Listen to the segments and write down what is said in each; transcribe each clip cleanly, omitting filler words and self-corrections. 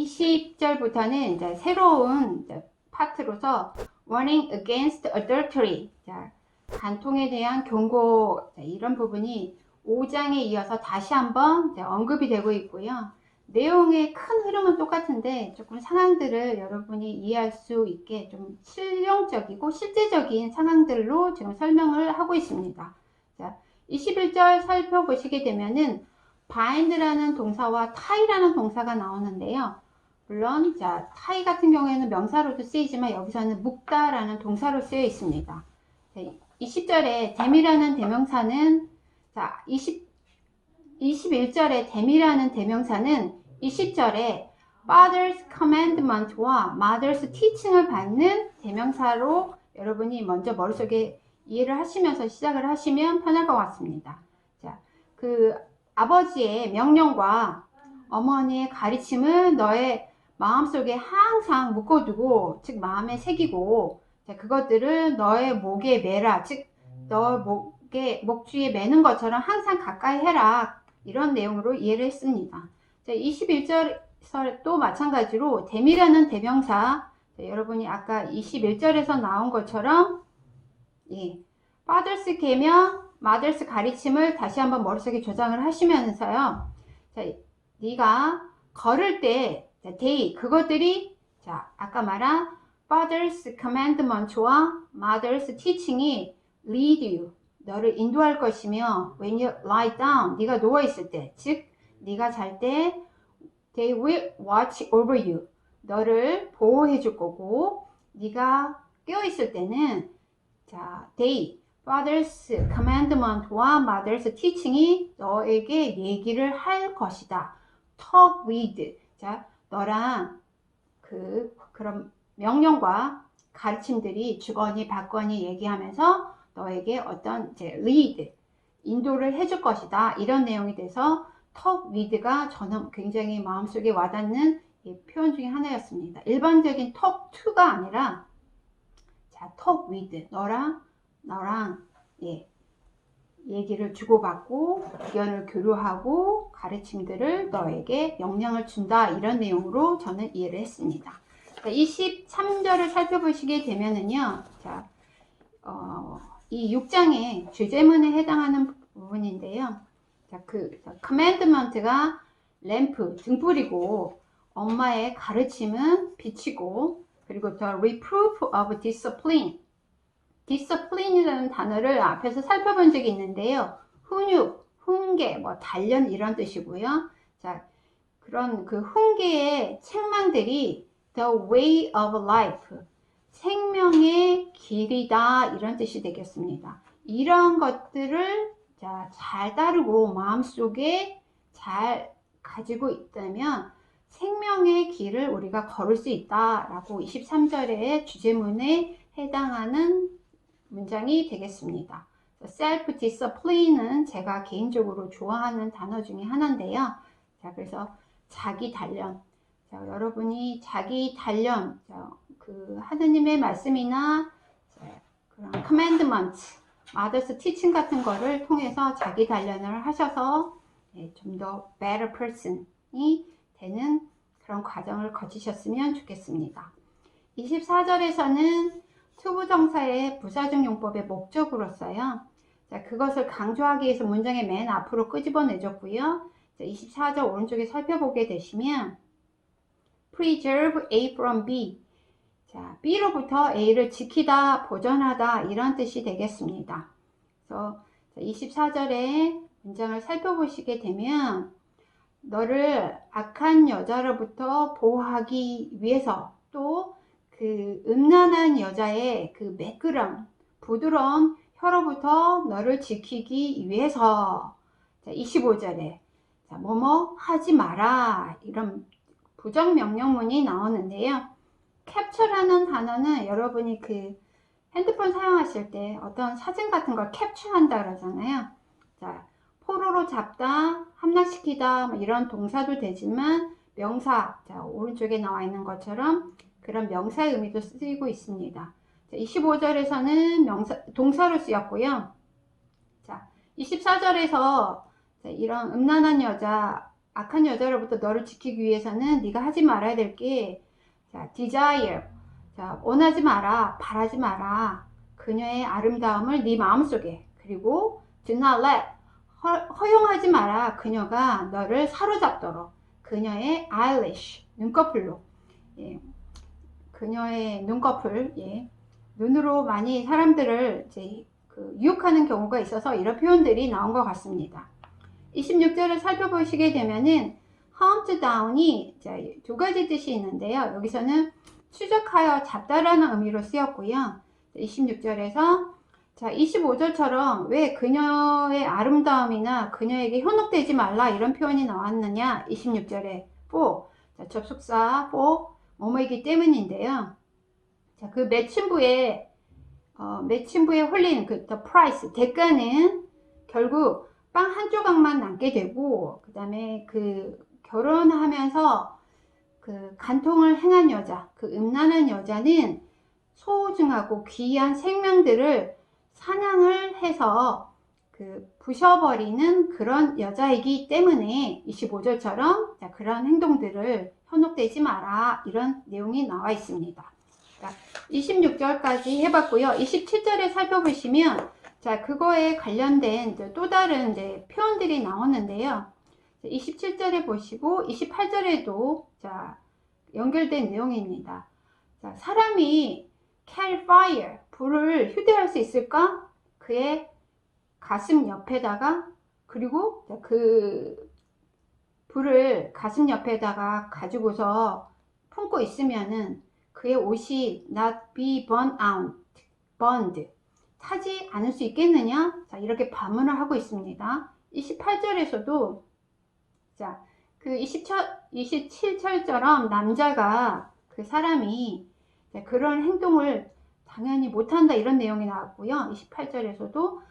20절부터는 이제 새로운 이제 파트로서 warning against adultery, 자, 간통에 대한 경고, 자, 이런 부분이 5장에 이어서 다시 한번 언급이 되고 있고요. 내용의 큰 흐름은 똑같은데 조금 상황들을 여러분이 이해할 수 있게 좀 실용적이고 실제적인 상황들로 지금 설명을 하고 있습니다. 자, 21절 살펴보시게 되면은 bind라는 동사와 tie라는 동사가 나오는데요. 물론 자, tie 같은 경우에는 명사로도 쓰이지만 여기서는 묶다라는 동사로 쓰여 있습니다. 자, 20절에 them이라는 대명사는 자, 21절에 them이라는 대명사는 20절에 father's commandment와 mother's teaching을 받는 대명사로 여러분이 먼저 머릿속에 이해를 하시면서 시작을 하시면 편할 것 같습니다. 자, 그 아버지의 명령과 어머니의 가르침을 너의 마음속에 항상 묶어두고, 즉 마음에 새기고, 자, 그것들을 너의 목에 매라, 즉 너의 목주에 매는 것처럼 항상 가까이 해라, 이런 내용으로 이해를 했습니다. 자, 21절에서 마찬가지로 them이라는 대명사, 자, 여러분이 아까 21절에서 나온 것처럼 father's 계명, mother's 가르침을 다시 한번 머릿속에 저장을 하시면서요. 자, 네가 걸을 때 they, 그것들이 자, 아까 말한 father's commandment와 mother's teaching이 lead you, 너를 인도할 것이며 when you lie down, 네가 누워있을 때, 즉 네가 잘 때 they will watch over you, 너를 보호해 줄 거고, 네가 깨어있을 때는 자, they, father's commandment와 mother's teaching이 너에게 얘기를 할 것이다. talk with, 자, 너랑 그런 명령과 가르침들이 주거니 받거니 얘기하면서 너에게 어떤 이제 lead, 인도를 해줄 것이다. 이런 내용이 돼서 talk with가 저는 굉장히 마음속에 와닿는 표현 중에 하나였습니다. 일반적인 talk to가 아니라 자, talk with, 너랑 얘기를 주고받고 의견을 교류하고 가르침들을 너에게 영향을 준다, 이런 내용으로 저는 이해를 했습니다. 23절을 살펴보시게 되면은요, 자, 이 6장의 주제문에 해당하는 부분인데요. 자, commandment가 램프, 등불이고, 엄마의 가르침은 빛이고, 그리고 the reproof of discipline, discipline이라는 단어를 앞에서 살펴본 적이 있는데요. 훈육, 훈계, 뭐 단련 이런 뜻이고요. 자, 그런 그 훈계의 책망들이 the way of life, 생명의 길이다, 이런 뜻이 되겠습니다. 이런 것들을 자, 잘 따르고 마음속에 잘 가지고 있다면 생명의 길을 우리가 걸을 수 있다라고 23절의 주제문에 해당하는 문장이 되겠습니다. self-discipline은 제가 개인적으로 좋아하는 단어 중에 하나인데요. 자, 그래서 자기 단련. 자, 여러분이 자기 단련, 그 하느님의 말씀이나 그런 commandment, mother's teaching 같은 거를 통해서 자기 단련을 하셔서 좀 더 better person이 되는 그런 과정을 거치셨으면 좋겠습니다. 24절에서는 투부정사의 부사적 용법의 목적으로서요. 자, 그것을 강조하기 위해서 문장의 맨 앞으로 끄집어내줬고요. 24절 오른쪽에 살펴보게 되시면 preserve A from B, 자, B로부터 A를 지키다, 보존하다, 이런 뜻이 되겠습니다. 그래서 24절의 문장을 살펴보시게 되면 너를 악한 여자로부터 보호하기 위해서, 또 그 음란한 여자의 그 매끄럼, 부드러운 혀로부터 너를 지키기 위해서, 자, 25절에 자, 뭐뭐 하지 마라, 이런 부정명령문이 나오는데요. 캡처라는 단어는 여러분이 그 핸드폰 사용하실 때 어떤 사진 같은 걸 캡처한다 그러잖아요. 자, 포로로 잡다, 함락시키다, 뭐 이런 동사도 되지만 명사, 자, 오른쪽에 나와 있는 것처럼 그런 명사의 의미도 쓰이고 있습니다. 자, 25절에서는 동사로 쓰였고요. 자, 24절에서 자, 이런 음란한 여자, 악한 여자로부터 너를 지키기 위해서는 네가 하지 말아야 될 게, 자, desire. 자, 원하지 마라, 바라지 마라. 그녀의 아름다움을 네 마음속에. 그리고 do not let. 허용하지 마라. 그녀가 너를 사로잡도록. 그녀의 eyelash. 눈꺼풀로. 예. 그녀의 눈꺼풀. 예. 눈으로 많이 사람들을 이제 유혹하는 경우가 있어서 이런 표현들이 나온 것 같습니다. 26절을 살펴보시게 되면은 hunt down이 두 가지 뜻이 있는데요. 여기서는 추적하여 잡다라는 의미로 쓰였고요. 26절에서 자 25절처럼 왜 그녀의 아름다움이나 그녀에게 현혹되지 말라 이런 표현이 나왔느냐. 26절에 for, 자, 접속사 for 뭐뭐이기 때문인데요. 자, 그 매춘부에 홀린 그 the price, 대가는 결국 빵 한 조각만 남게 되고, 그 다음에 그 결혼하면서 그 간통을 행한 여자, 그 음란한 여자는 소중하고 귀한 생명들을 사냥을 해서 그 부셔버리는 그런 여자이기 때문에 25절처럼 그런 행동들을 현혹되지 마라 이런 내용이 나와 있습니다. 26절까지 해봤고요. 27절에 살펴보시면 자 그거에 관련된 또 다른 이제 표현들이 나오는데요. 27절에 보시고 28절에도 자 연결된 내용입니다. 자, 사람이 carry fire, 불을 휴대할 수 있을까? 그의 가슴 옆에다가, 그리고 그 불을 가슴 옆에다가 가지고서 품고 있으면은 그의 옷이 not be burned, 타지 않을 수 있겠느냐? 자, 이렇게 반문을 하고 있습니다. 28절에서도 자, 그 27절처럼 남자가 그 사람이 그런 행동을 당연히 못한다 이런 내용이 나왔고요. 28절에서도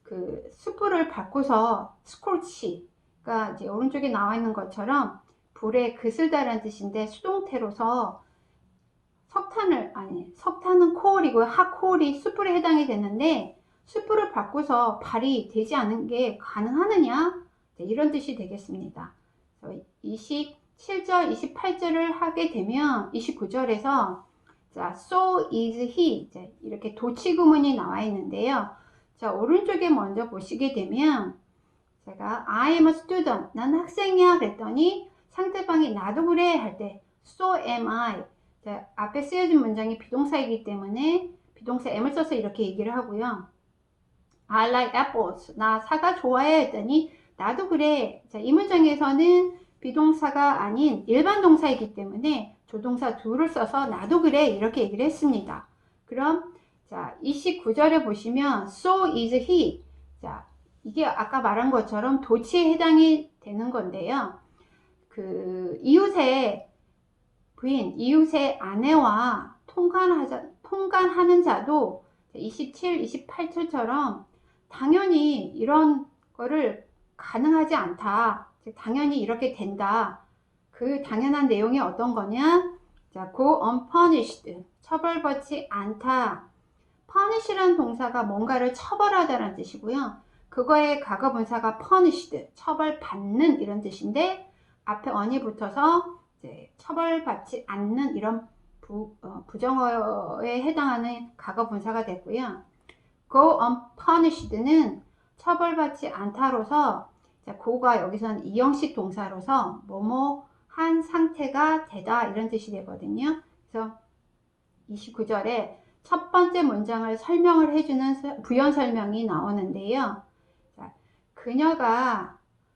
그 숯불을 받고서 스콜치가 이제 오른쪽에 나와 있는 것처럼 불에 그슬다라는 뜻인데 수동태로서 석탄은 코올이고 핫코올이 숯불에 해당이 되는데 숯불을 받고서 발이 되지 않은 게 가능하느냐? 이런 뜻이 되겠습니다. 27절, 28절을 하게 되면 29절에서 자, so is he 이렇게 도치 구문이 나와 있는데요. 자, 오른쪽에 먼저 보시게 되면 제가 I am a student, 난 학생이야 그랬더니 상대방이 나도 그래 할 때 so am I. 자, 앞에 쓰여진 문장이 비동사이기 때문에 비동사 am을 써서 이렇게 얘기를 하고요. I like apples, 나 사과 좋아해 했더니 나도 그래. 자, 이 문장에서는 비동사가 아닌 일반 동사이기 때문에 조동사 do를 써서 나도 그래 이렇게 얘기를 했습니다. 그럼 자 29절에 보시면 so is he. 자, 이게 아까 말한 것처럼 도치에 해당이 되는 건데요. 그 이웃의 부인, 이웃의 아내와 통간하는 자도 27, 28절처럼 당연히 이런 거를 가능하지 않다. 당연히 이렇게 된다. 그 당연한 내용이 어떤 거냐? 자, go unpunished. 처벌받지 않다. punish라는 동사가 뭔가를 처벌하다라는 뜻이고요. 그거의 과거분사가 punished. 처벌받는 이런 뜻인데 앞에 on이 붙어서 이제 처벌받지 않는 이런 부정어에 해당하는 과거분사가 됐고요. go unpunished는 처벌받지 않다로서 자, go가 여기서는 이형식 동사로서 뭐뭐 한 상태가 되다 이런 뜻이 되거든요. 그래서 29절에 첫 번째 문장을 설명을 해주는 부연 설명이 나오는데요. 자,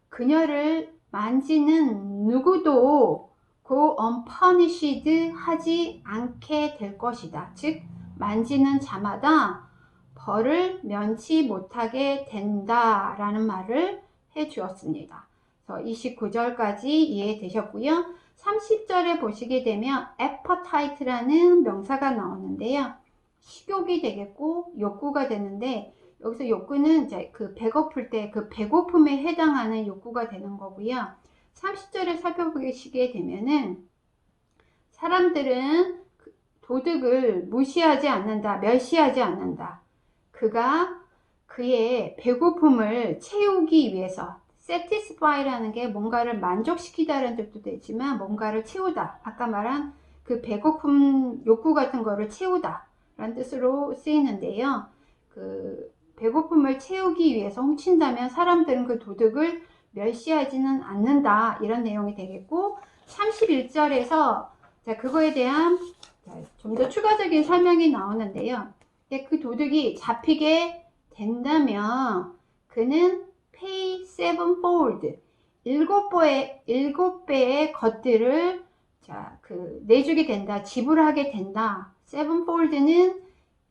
그녀를 만지는 누구도 go unpunished 하지 않게 될 것이다. 즉 만지는 자마다 벌을 면치 못하게 된다라는 말을 해 주었습니다. 29절까지 이해되셨고요. 30절에 보시게 되면 appetite라는 명사가 나오는데요. 식욕이 되겠고 욕구가 되는데 여기서 욕구는 이제 그 배고플 때 그 배고픔에 해당하는 욕구가 되는 거고요. 30절에 살펴보시게 되면은 사람들은 도덕을 무시하지 않는다, 멸시하지 않는다. 그가 그의 배고픔을 채우기 위해서 satisfy라는 게 뭔가를 만족시키다라는 뜻도 되지만 뭔가를 채우다. 아까 말한 그 배고픔 욕구 같은 거를 채우다 라는 뜻으로 쓰이는데요. 그 배고픔을 채우기 위해서 훔친다면 사람들은 그 도둑을 멸시하지는 않는다 이런 내용이 되겠고 31절에서 그거에 대한 좀 더 추가적인 설명이 나오는데요. 그 도둑이 잡히게 된다면 그는 pay sevenfold 7배의 것들을 내주게 된다, 지불하게 된다. sevenfold는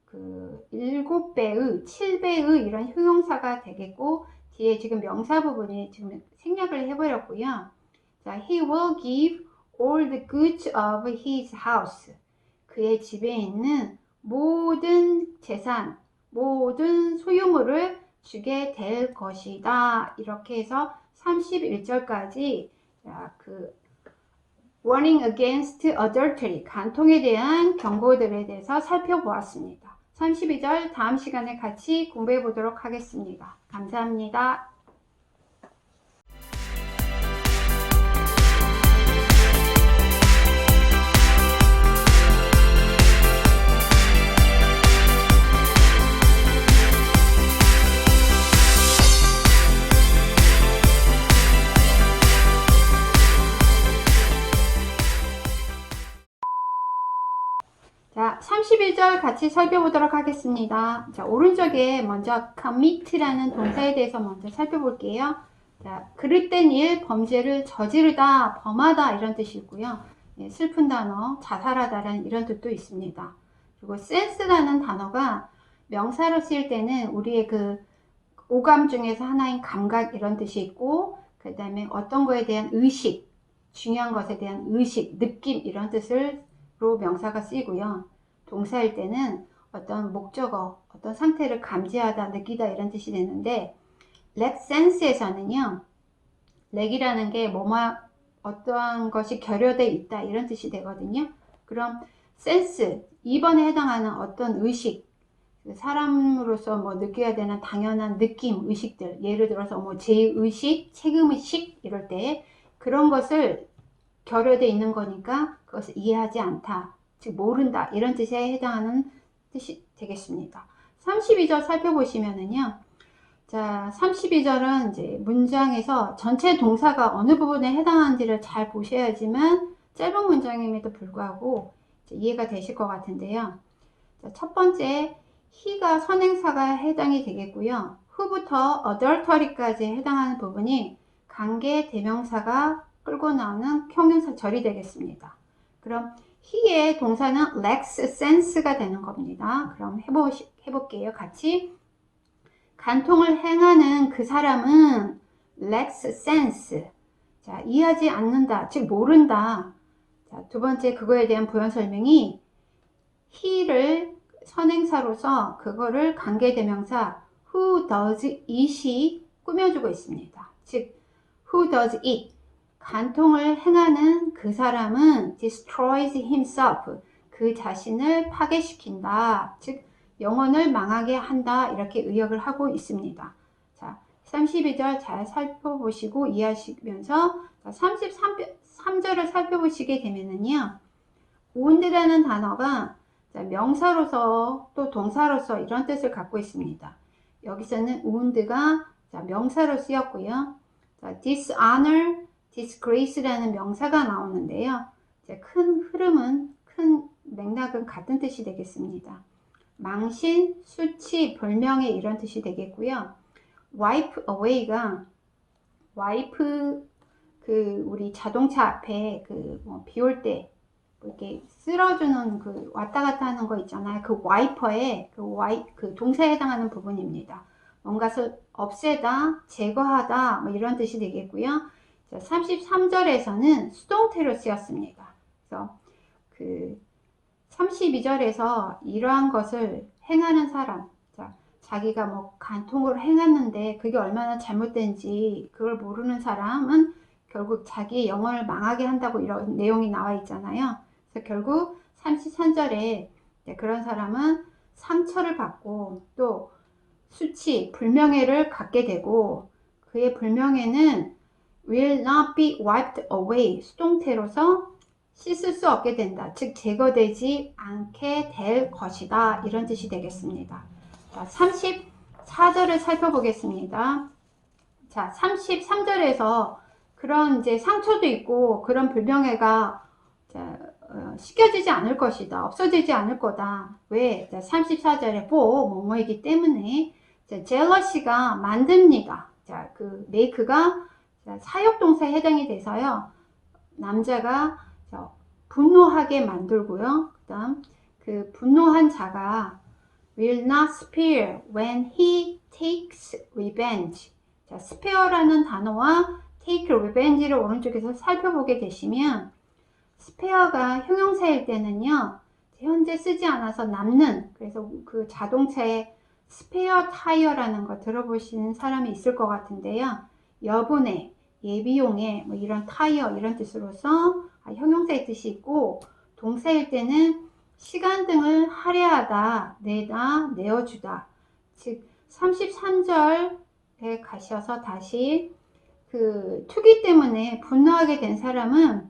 그 7배의, 7배의 이런 형용사가 되겠고 뒤에 지금 명사 부분이 지금 생략을 해버렸고요. he will give all the goods of his house. 그의 집에 있는 모든 재산, 모든 소유물을 주게 될 것이다. 이렇게 해서 31절까지 그 warning against adultery, 간통에 대한 경고들에 대해서 살펴보았습니다. 32절 다음 시간에 같이 공부해 보도록 하겠습니다. 감사합니다. 자, 31절 같이 살펴보도록 하겠습니다. 자, 오른쪽에 먼저 commit라는 동사에 대해서 먼저 살펴볼게요. 자, 그릇된 일, 범죄를 저지르다, 범하다 이런 뜻이 있고요. 슬픈 단어, 자살하다라는 이런 뜻도 있습니다. 그리고 sense라는 단어가 명사로 쓰일 때는 우리의 그 오감 중에서 하나인 감각 이런 뜻이 있고 그 다음에 어떤 거에 대한 의식, 중요한 것에 대한 의식, 느낌 이런 뜻으로 명사가 쓰이고요. 동사일 때는 어떤 목적어, 어떤 상태를 감지하다, 느끼다 이런 뜻이 되는데 lack sense에서는요. lack이라는 게 어떠한 것이 결여되어 있다 이런 뜻이 되거든요. 그럼 sense, 2번에 해당하는 어떤 의식, 사람으로서 뭐 느껴야 되는 당연한 느낌, 의식들, 예를 들어서 뭐 제의식, 책임의식 이럴 때 그런 것을 결여되어 있는 거니까 그것을 이해하지 않다, 즉 모른다 이런 뜻에 해당하는 뜻이 되겠습니다. 32절 살펴보시면은요. 자, 32절은 이제 문장에서 전체 동사가 어느 부분에 해당하는지를 잘 보셔야지만 짧은 문장임에도 불구하고 이해가 되실 것 같은데요. 자, 첫 번째 he가 선행사가 해당이 되겠고요. who부터 adultery까지 해당하는 부분이 관계 대명사가 끌고 나오는 형용사절이 되겠습니다. 그럼 he의 동사는 lacks sense가 되는 겁니다. 그럼 해볼게요. 같이. 간통을 행하는 그 사람은 lacks sense. 자, 이해하지 않는다, 즉 모른다. 자, 두 번째 그거에 대한 부연 설명이 he를 선행사로서 그거를 관계대명사 who does it이 꾸며주고 있습니다. 즉 who does it, 간통을 행하는 그 사람은 destroys himself, 그 자신을 파괴시킨다, 즉 영혼을 망하게 한다 이렇게 의역을 하고 있습니다. 자, 32절 잘 살펴보시고 이해하시면서 33절을 살펴보시게 되면은요, wound라는 단어가 명사로서 또 동사로서 이런 뜻을 갖고 있습니다. 여기서는 wound가 명사로 쓰였고요. dishonor, disgrace라는 명사가 나오는데요. 큰 흐름은, 큰 맥락은 같은 뜻이 되겠습니다. 망신, 수치, 불명예 이런 뜻이 되겠고요. wipe away가 와이프, 우리 자동차 앞에 비 올 때 이렇게 쓸어주는 왔다 갔다 하는 거 있잖아요. 그 와이퍼에 그 동사에 해당하는 부분입니다. 뭔가를 없애다, 제거하다 뭐 이런 뜻이 되겠고요. 자, 33절에서는 수동태로 쓰였습니다. 그래서 32절에서 이러한 것을 행하는 사람, 자기가 뭐 간통을 행했는데 그게 얼마나 잘못된지 그걸 모르는 사람은 결국 자기의 영혼을 망하게 한다고 이런 내용이 나와 있잖아요. 그래서 결국 33절에 그런 사람은 상처를 받고 또 수치, 불명예를 갖게 되고 그의 불명예는 will not be wiped away. 수동태로서 씻을 수 없게 된다. 즉 제거되지 않게 될 것이다. 이런 뜻이 되겠습니다. 자, 34절을 살펴보겠습니다. 자, 33절에서 그런 이제 상처도 있고 그런 불명예가 씻겨지지 않을 것이다. 없어지지 않을 거다. 왜? 자, 34절에 뭐뭐이기 때문에 jealousy가 만듭니다. 자, 그 make가 사역동사에 해당이 돼서요. 남자가 분노하게 만들고요. 그 다음 그 분노한 자가 will not spare when he takes revenge. 자, spare라는 단어와 take revenge를 오른쪽에서 살펴보게 되시면 spare가 형용사일 때는요. 현재 쓰지 않아서 남는, 그래서 그 자동차에 스페어 타이어라는 거 들어보신 사람이 있을 것 같은데요. 여분의, 예비용의 뭐 이런 타이어 이런 뜻으로서 형용사의 뜻이 있고, 동사일 때는 시간등을 할애하다, 내다, 내어주다. 즉 33절에 가셔서 다시 그 투기 때문에 분노하게 된 사람은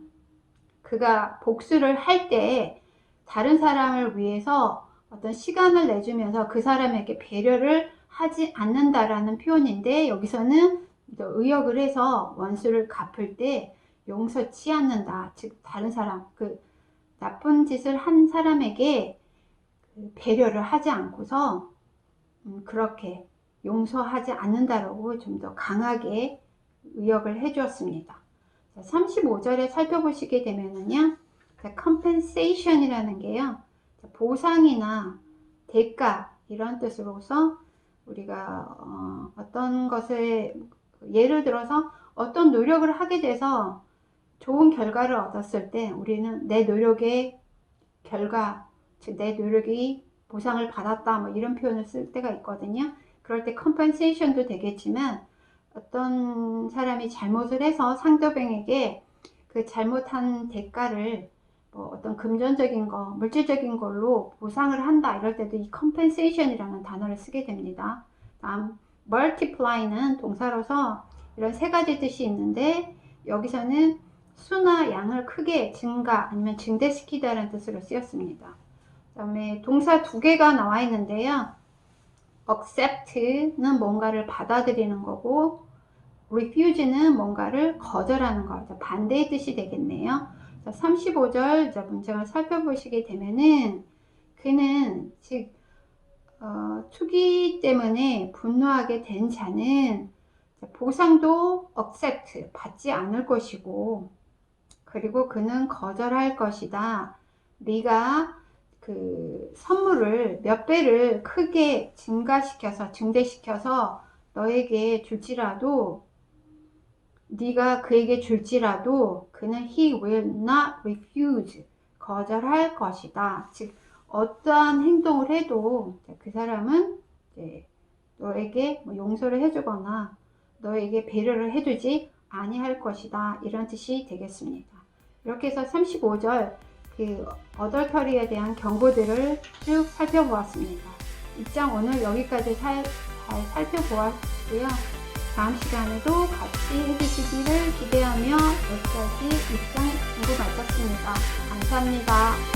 그가 복수를 할 때 다른 사람을 위해서 어떤 시간을 내주면서 그 사람에게 배려를 하지 않는다라는 표현인데, 여기서는 의역을 해서 원수를 갚을 때 용서치 않는다. 즉 다른 사람, 그 나쁜 짓을 한 사람에게 배려를 하지 않고서 그렇게 용서하지 않는다라고 좀 더 강하게 의역을 해 주었습니다. 35절에 살펴보시게 되면은요, compensation이라는 게요, 보상이나 대가 이런 뜻으로서 우리가 어떤 것을, 예를 들어서 어떤 노력을 하게 돼서 좋은 결과를 얻었을 때 우리는 내 노력의 결과, 즉 내 노력이 보상을 받았다 뭐 이런 표현을 쓸 때가 있거든요. 그럴 때 compensation도 되겠지만, 어떤 사람이 잘못을 해서 상대방에게 그 잘못한 대가를 뭐 어떤 금전적인 거, 물질적인 걸로 보상을 한다, 이럴 때도 이 compensation이라는 단어를 쓰게 됩니다. 다음 multiply는 동사로서 이런 세 가지 뜻이 있는데, 여기서는 수나 양을 크게 증가 아니면 증대시키다라는 뜻으로 쓰였습니다. 그 다음에 동사 두 개가 나와 있는데요. accept는 뭔가를 받아들이는 거고, refuse는 뭔가를 거절하는 거, 반대의 뜻이 되겠네요. 35절 문장을 살펴보시게 되면은, 그는 즉 투기 때문에 분노하게 된 자는 보상도 accept, 받지 않을 것이고, 그리고 그는 거절할 것이다. 네가 그 선물을 몇 배를 크게 증대시켜서 너에게 줄지라도, 네가 그에게 줄지라도 그는 he will not refuse, 거절할 것이다. 즉 어떠한 행동을 해도 그 사람은 너에게 뭐 용서를 해주거나 너에게 배려를 해주지 아니할 것이다, 이런 뜻이 되겠습니다. 이렇게 해서 35절 그 어덜터리에 대한 경고들을 쭉 살펴보았습니다. 이 장 오늘 여기까지 잘 살펴보았고요. 다음 시간에도 같이 해주시기를 기대하며 여기까지 6장 공부 마쳤습니다. 감사합니다.